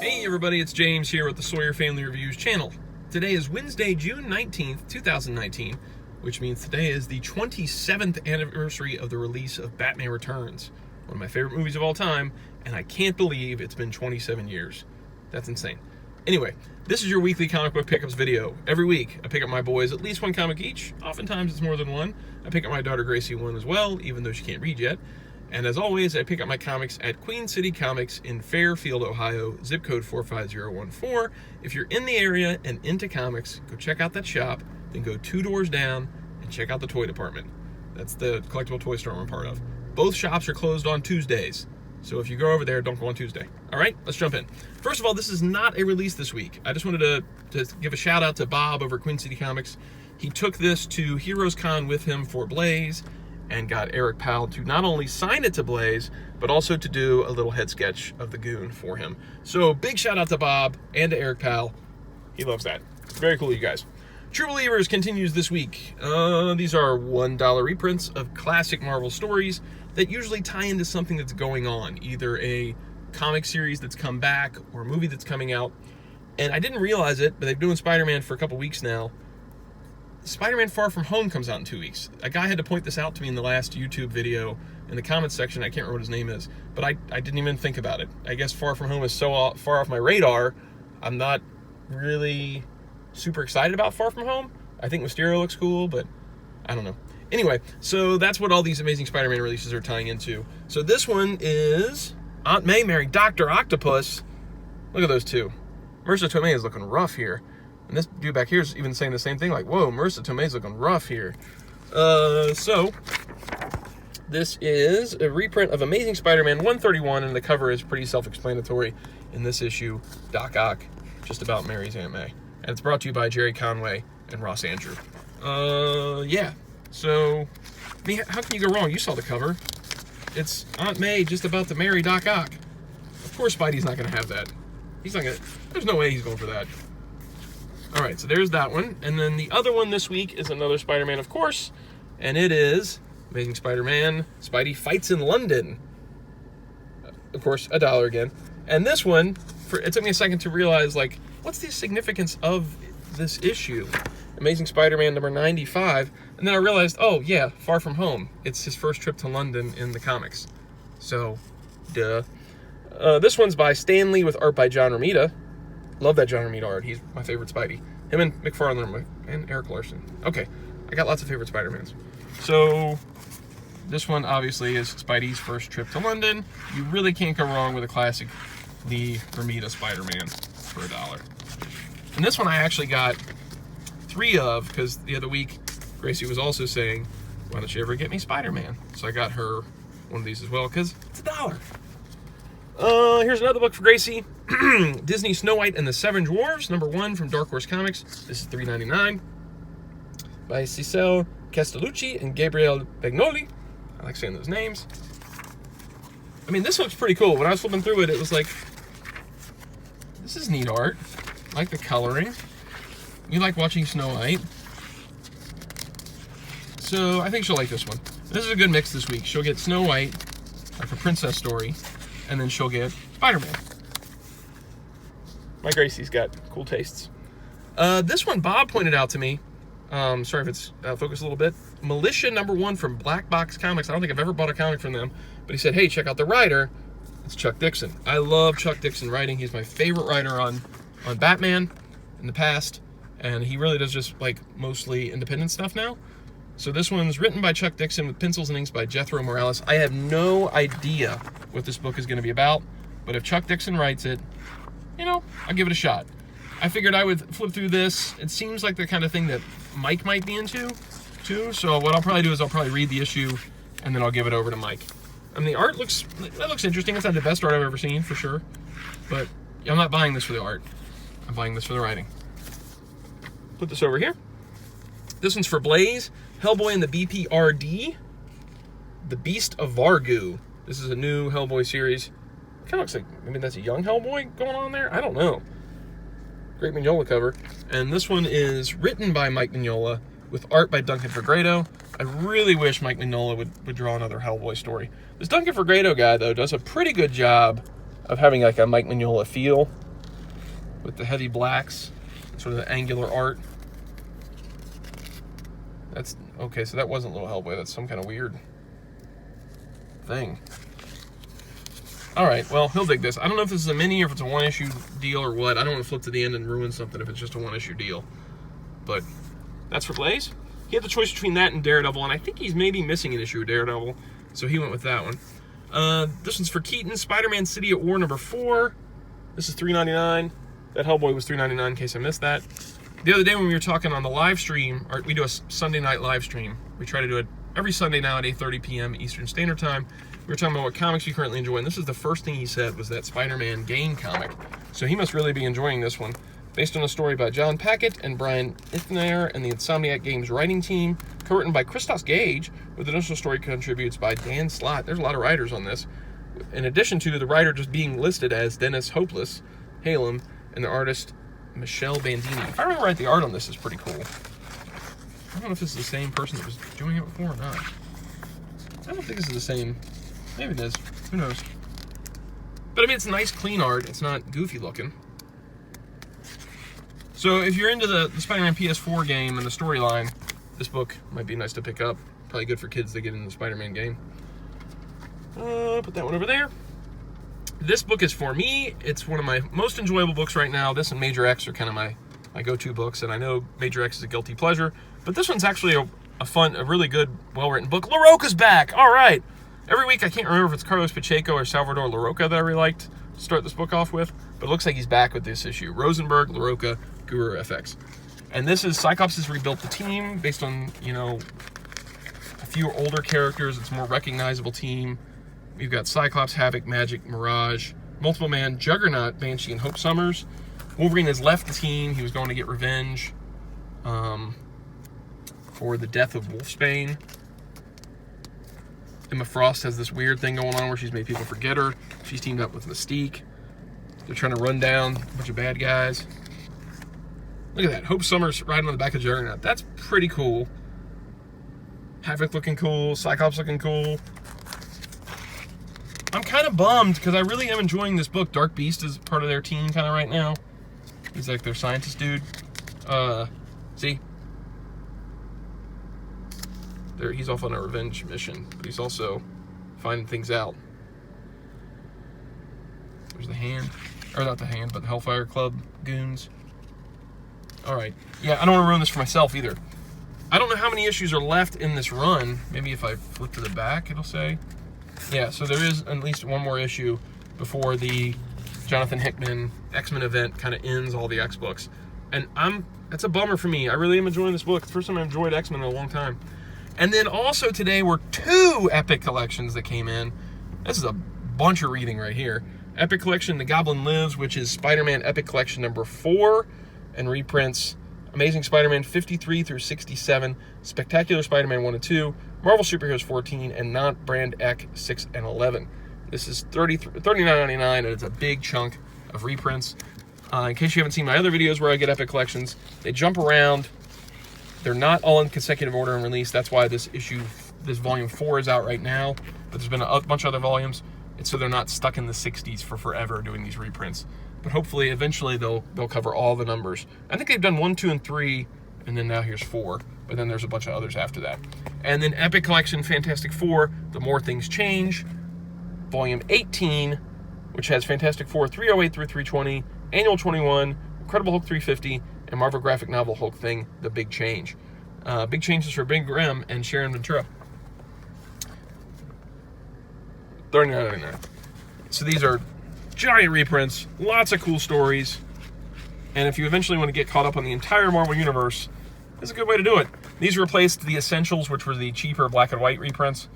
Hey everybody, it's James here with the Sawyer Family Reviews channel. Today is Wednesday, June 19th, 2019, which means today is the 27th anniversary of the release of Batman Returns, one of my favorite movies of all time, and I can't believe it's been 27 years. That's insane. Anyway, this is your weekly comic book pickups video. Every week, I pick up my boys at least one comic each. Oftentimes it's more than one. I pick up my daughter Gracie one as well, even though she can't read yet. And as always, I pick up my comics at Queen City Comics in Fairfield, Ohio, zip code 45014. If you're in the area and into comics, go check out that shop, then go 2 doors down and check out the toy department. That's the collectible toy store I'm part of. Both shops are closed on Tuesdays, so if you go over there, don't go on Tuesday. All right, let's jump in. First of all, this is not a release this week. I just wanted to give a shout out to Bob over at Queen City Comics. He took this to Heroes Con with him for Blaze, and got Eric Powell to not only sign it to Blaze, but also to do a little head sketch of the Goon for him. So big shout out to Bob and to Eric Powell. He loves that. Very cool, you guys. True Believers continues this week. These are $1 reprints of classic Marvel stories that usually tie into something that's going on, either a comic series that's come back or a movie that's coming out. And I didn't realize it, but they've been doing Spider-Man for a couple weeks now. Spider-Man Far From Home comes out in 2 weeks. A guy had to point this out to me in the last YouTube video in the comments section. I can't remember what his name is, but I didn't even think about it. I guess Far From Home is so far off my radar, I'm not really super excited about Far From Home. I think Mysterio looks cool, but I don't know. Anyway, so that's what all these Amazing Spider-Man releases are tying into. So this one is Aunt May marrying Dr. Octopus. Look at those two. Marissa Tomei is looking rough here. And this dude back here is even saying the same thing, like, whoa, Marissa Tomei's looking rough here. So, this is a reprint of Amazing Spider-Man 131, and the cover is pretty self-explanatory. In this issue, Doc Ock just about marries Aunt May. And it's brought to you by Jerry Conway and Ross Andrew. Yeah. So, I mean, how can you go wrong? You saw the cover. It's Aunt May just about to marry Doc Ock. Of course Spidey's not going to have that. He's not going to... There's no way he's going for that. All right, so there's that one. And then the other one this week is another Spider-Man, of course, and it is Amazing Spider-Man, Spidey Fights in London. Of course, $1 again. And this one, it took me a second to realize, like, what's the significance of this issue? Amazing Spider-Man number 95. And then I realized, oh, yeah, Far From Home. It's his first trip to London in the comics. So, duh. This one's by Stan Lee with art by John Romita. Love that John Romita art. He's my favorite Spidey. Him and McFarlane and Eric Larson. Okay, I got lots of favorite Spider-Mans. So, this one obviously is Spidey's first trip to London. You really can't go wrong with a classic Lee Romita Spider-Man for $1. And this one I actually got 3 of, because the other week Gracie was also saying, why don't you ever get me Spider-Man? So I got her one of these as well, because it's $1. Here's another book for Gracie. Disney Snow White and the Seven Dwarfs, number 1 from Dark Horse Comics. This is $3.99 by Cecile Castellucci and Gabriele Bagnoli. I like saying those names. I mean, this looks pretty cool. When I was flipping through it, it was like, this is neat art. I like the coloring. We like watching Snow White. So I think she'll like this one. This is a good mix this week. She'll get Snow White, like a princess story, and then she'll get Spider-Man. My Gracie's got cool tastes. This one Bob pointed out to me. Sorry if it's focused a little bit. Militia number 1 from Black Box Comics. I don't think I've ever bought a comic from them. But he said, hey, check out the writer. It's Chuck Dixon. I love Chuck Dixon writing. He's my favorite writer on Batman in the past. And he really does just like mostly independent stuff now. So this one's written by Chuck Dixon with pencils and inks by Jethro Morales. I have no idea what this book is going to be about. But if Chuck Dixon writes it, you know, I'll give it a shot. I figured I would flip through this. It seems like the kind of thing that Mike might be into, too. So what I'll probably do is I'll probably read the issue, and then I'll give it over to Mike. I mean, the art looks interesting. It's not the best art I've ever seen, for sure. But I'm not buying this for the art. I'm buying this for the writing. Put this over here. This one's for Blaze. Hellboy and the BPRD. The Beast of Vargu. This is a new Hellboy series. Kind of looks like, maybe that's a young Hellboy going on there? I don't know. Great Mignola cover. And this one is written by Mike Mignola with art by Duncan Fegredo. I really wish Mike Mignola would draw another Hellboy story. This Duncan Fegredo guy, though, does a pretty good job of having like a Mike Mignola feel. with the heavy blacks, sort of the angular art. That's okay, so that wasn't Little Hellboy. That's some kind of weird thing. All right, well, he'll dig this. I don't know if this is a mini or if it's a one-issue deal or what. I don't want to flip to the end and ruin something if it's just a one-issue deal. But that's for Blaze. He had the choice between that and Daredevil, and I think he's maybe missing an issue of Daredevil, so he went with that one. This one's for Keaton, Spider-Man City at War #4. This is $3.99. That Hellboy was $3.99 in case I missed that. The other day when we were talking on the live stream, we do a Sunday night live stream. We try to do it every Sunday now at 8:30 p.m. Eastern Standard Time. We were talking about what comics we currently enjoy, and this is the first thing he said was that Spider-Man game comic. So he must really be enjoying this one. Based on a story by John Packett and Brian Ithner and the Insomniac Games writing team, co-written by Christos Gage, with initial story contributes by Dan Slott. There's a lot of writers on this. In addition to the writer just being listed as Dennis Hopeless Halem and the artist Michelle Bandini. If I remember right, the art on this is pretty cool. I don't know if this is the same person that was doing it before or not. I don't think this is the same. Maybe it is. Who knows? But I mean, it's nice, clean art. It's not goofy looking. So if you're into the Spider-Man PS4 game and the storyline, this book might be nice to pick up. Probably good for kids to get into the Spider-Man game. Put that one over there. This book is for me. It's one of my most enjoyable books right now. This and Major X are kind of my go-to books, and I know Major X is a guilty pleasure, but this one's actually a fun, a really good, well-written book. LaRocca's back! All right! Every week, I can't remember if it's Carlos Pacheco or Salvador Larroca that I really liked to start this book off with, but it looks like he's back with this issue. Rosenberg, Larroca, Guru FX. And this is Cyclops has rebuilt the team based on, you know, a few older characters. It's a more recognizable team. We've got Cyclops, Havoc, Magic, Mirage, Multiple Man, Juggernaut, Banshee, and Hope Summers. Wolverine has left the team. He was going to get revenge for the death of Wolfsbane. Emma Frost has this weird thing going on where she's made people forget her. She's teamed up with Mystique. They're trying to run down a bunch of bad guys. Look at that. Hope Summers riding on the back of Juggernaut. That's pretty cool. Havoc looking cool. Cyclops looking cool. I'm kind of bummed because I really am enjoying this book. Dark Beast is part of their team kind of right now. He's like their scientist dude. See? He's off on a revenge mission, but he's also finding things out. There's the Hand. Or not the Hand, but the Hellfire Club goons. Alright. Yeah, I don't want to ruin this for myself either. I don't know how many issues are left in this run. Maybe if I flip to the back, it'll say. Yeah, so there is at least one more issue before the Jonathan Hickman X-Men event kind of ends all the X books. And that's a bummer for me. I really am enjoying this book. It's the first time I've enjoyed X-Men in a long time. And then also today were 2 Epic collections that came in. This is a bunch of reading right here. Epic Collection, The Goblin Lives, which is Spider-Man Epic Collection #4, and reprints Amazing Spider-Man 53 through 67, Spectacular Spider-Man 1 and 2, Marvel Superheroes 14, and Not Brand Ek 6 and 11. This is $39.99, and it's a big chunk of reprints. In case you haven't seen my other videos where I get Epic Collections, they jump around. They're not all in consecutive order and release. That's why this volume 4 is out right now. But there's been a bunch of other volumes, and so they're not stuck in the 60s for forever doing these reprints. But hopefully, eventually, they'll cover all the numbers. I think they've done 1, 2, and 3, and then now here's 4. But then there's a bunch of others after that. And then Epic Collection Fantastic Four, The More Things Change, Volume 18, which has Fantastic Four 308 through 320, Annual 21, Incredible Hulk 350, and Marvel graphic novel Hulk Thing, The Big Change. Big Changes for Big Grimm and Sharon Ventura. $39.99. So these are giant reprints, lots of cool stories, and if you eventually want to get caught up on the entire Marvel Universe, this is a good way to do it. These replaced the Essentials, which were the cheaper black and white reprints.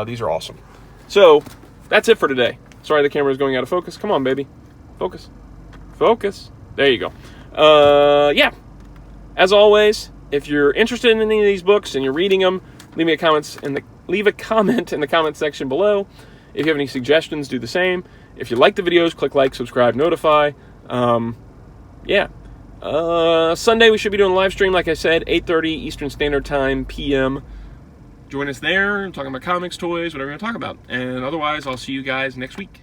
These are awesome. So, that's it for today. Sorry the camera is going out of focus. Come on, baby. Focus. Focus. There you go. Yeah. As always, if you're interested in any of these books and you're reading them, leave a comment in the comment section below. If you have any suggestions, do the same. If you like the videos, click like, subscribe, notify. Yeah. Sunday we should be doing a live stream, like I said, 8:30 Eastern Standard Time p.m. Join us there. I'm talking about comics, toys, whatever we're going to talk about. And otherwise, I'll see you guys next week.